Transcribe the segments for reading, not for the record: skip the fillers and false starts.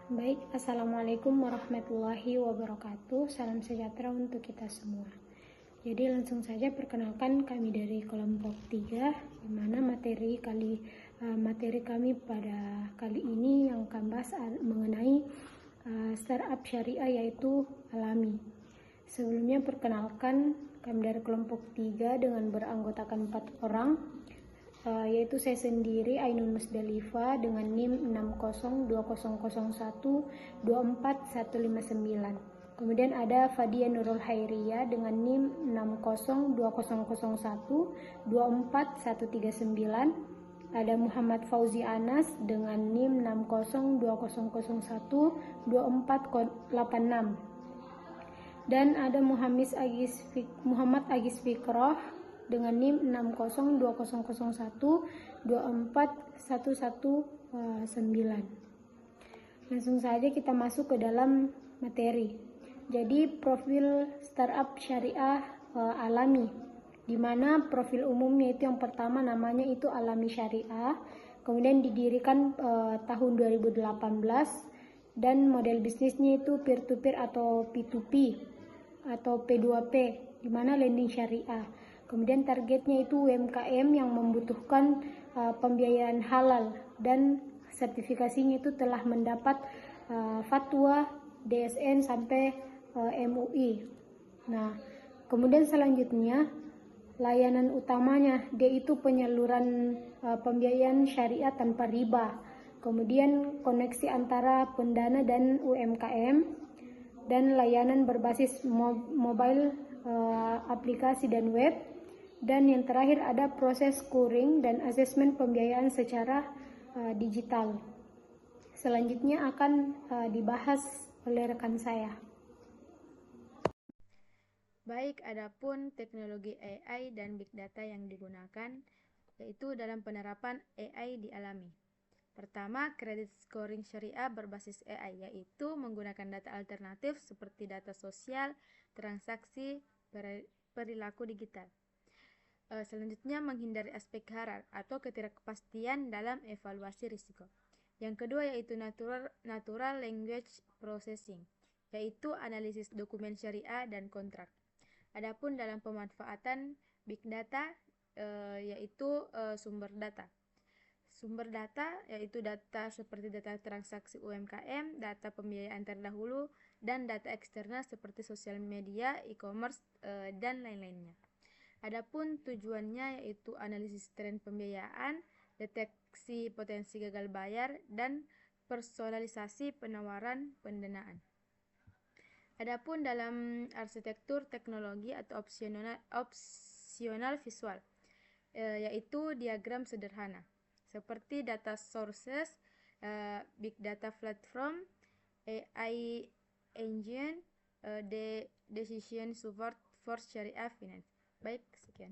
Baik, Assalamualaikum warahmatullahi wabarakatuh. Salam sejahtera untuk kita semua. Jadi langsung saja perkenalkan kami dari kelompok 3, di mana materi kami pada kali ini yang akan bahas mengenai startup syariah yaitu Alami. Sebelumnya perkenalkan kami dari kelompok 3 dengan beranggotakan 4 orang. Yaitu saya sendiri Ainun Musdalifah dengan NIM 602001241159. Kemudian ada Fadia Nurul Hairiyah dengan NIM 602001241139. Ada Muhammad Fauzi Anas dengan NIM 6020012486. Dan ada Muhammad Agis Fikroh dengan NIM 602001241119. Langsung saja kita masuk ke dalam materi. Jadi profil startup syariah Alami, di mana profil umumnya itu yang pertama namanya itu Alami Syariah, kemudian didirikan tahun 2018 dan model bisnisnya itu peer to peer atau P2P atau P2P, di mana lending syariah. Kemudian targetnya itu UMKM yang membutuhkan pembiayaan halal dan sertifikasinya itu telah mendapat fatwa DSN sampai MUI. Nah, kemudian selanjutnya layanan utamanya dia itu penyaluran pembiayaan syariah tanpa riba. Kemudian koneksi antara pendana dan UMKM dan layanan berbasis mobile, aplikasi dan web. Dan yang terakhir ada proses scoring dan asesmen pembiayaan secara digital. Selanjutnya akan dibahas oleh rekan saya. Baik, adapun teknologi AI dan Big Data yang digunakan yaitu dalam penerapan AI di Alami. Pertama, credit scoring syariah berbasis AI, yaitu menggunakan data alternatif seperti data sosial, transaksi, perilaku digital. Selanjutnya, menghindari aspek haram atau ketidakpastian dalam evaluasi risiko. Yang kedua yaitu natural language processing, yaitu analisis dokumen syariah dan kontrak. Adapun dalam pemanfaatan Big Data yaitu sumber data. Sumber data yaitu data seperti data transaksi UMKM, data pembiayaan terdahulu, dan data eksternal seperti sosial media, e-commerce, dan lain-lainnya. Adapun tujuannya yaitu analisis tren pembiayaan, deteksi potensi gagal bayar, dan personalisasi penawaran pendanaan. Adapun dalam arsitektur teknologi atau opsional visual, yaitu diagram sederhana seperti data sources, big data platform, AI engine, decision support for syariah finance. Baik, sekian.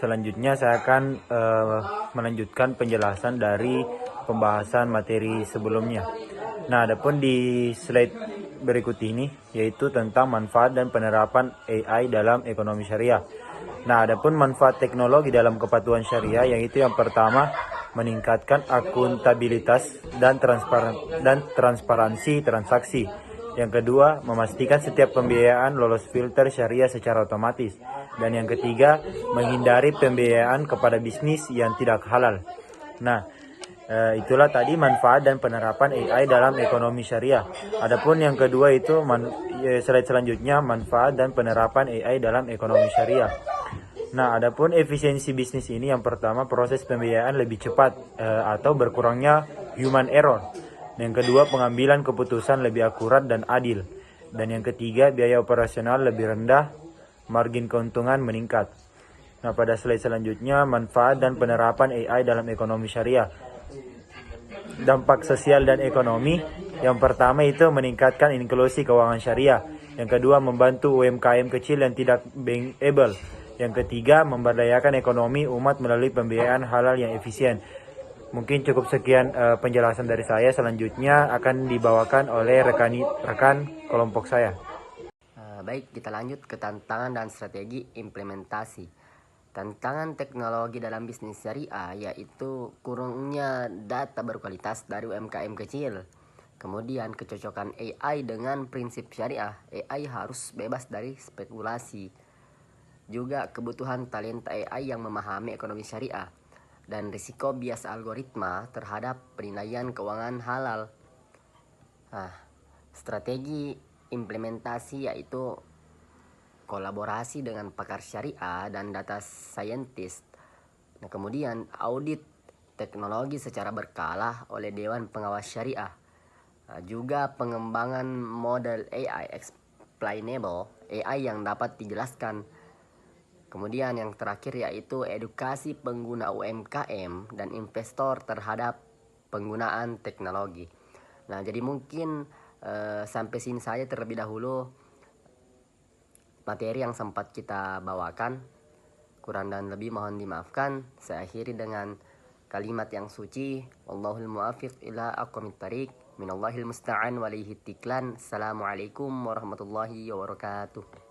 Selanjutnya saya akan melanjutkan penjelasan dari pembahasan materi sebelumnya. Nah, adapun di slide berikut ini yaitu tentang manfaat dan penerapan AI dalam ekonomi syariah. Nah, adapun manfaat teknologi dalam kepatuhan syariah yaitu yang pertama meningkatkan akuntabilitas dan transparansi transaksi. Yang kedua, memastikan setiap pembiayaan lolos filter syariah secara otomatis. Dan yang ketiga, menghindari pembiayaan kepada bisnis yang tidak halal. Nah, itulah tadi manfaat dan penerapan AI dalam ekonomi syariah. Adapun yang kedua itu slide selanjutnya manfaat dan penerapan AI dalam ekonomi syariah. Nah, adapun efisiensi bisnis ini yang pertama proses pembiayaan lebih cepat atau berkurangnya human error. Yang kedua, pengambilan keputusan lebih akurat dan adil. Dan yang ketiga, biaya operasional lebih rendah, margin keuntungan meningkat. Nah, pada slide selanjutnya, manfaat dan penerapan AI dalam ekonomi syariah. Dampak sosial dan ekonomi, yang pertama itu meningkatkan inklusi keuangan syariah. Yang kedua, membantu UMKM kecil yang tidak bankable. Yang ketiga, memberdayakan ekonomi umat melalui pembiayaan halal yang efisien. Mungkin cukup sekian penjelasan dari saya. Selanjutnya akan dibawakan oleh rekan kelompok saya. Baik, kita lanjut ke tantangan dan strategi implementasi. Tantangan teknologi dalam bisnis syariah yaitu kurangnya data berkualitas dari UMKM kecil. Kemudian kecocokan AI dengan prinsip syariah. AI harus bebas dari spekulasi. Juga kebutuhan talenta AI yang memahami ekonomi syariah dan risiko bias algoritma terhadap penilaian keuangan halal. Nah, strategi implementasi yaitu kolaborasi dengan pakar syariah dan data scientist. Nah, kemudian audit teknologi secara berkala oleh Dewan Pengawas Syariah. Nah, juga pengembangan model AI explainable, AI yang dapat dijelaskan. Kemudian yang terakhir yaitu edukasi pengguna UMKM dan investor terhadap penggunaan teknologi. Nah, jadi mungkin sampai sini saja terlebih dahulu materi yang sempat kita bawakan. Kurang dan lebih mohon dimaafkan. Saya akhiri dengan kalimat yang suci. Wallahul muwaffiq ila aqwamit thariq. Minallahil musta'an walaihi tiklan. Assalamualaikum warahmatullahi wabarakatuh.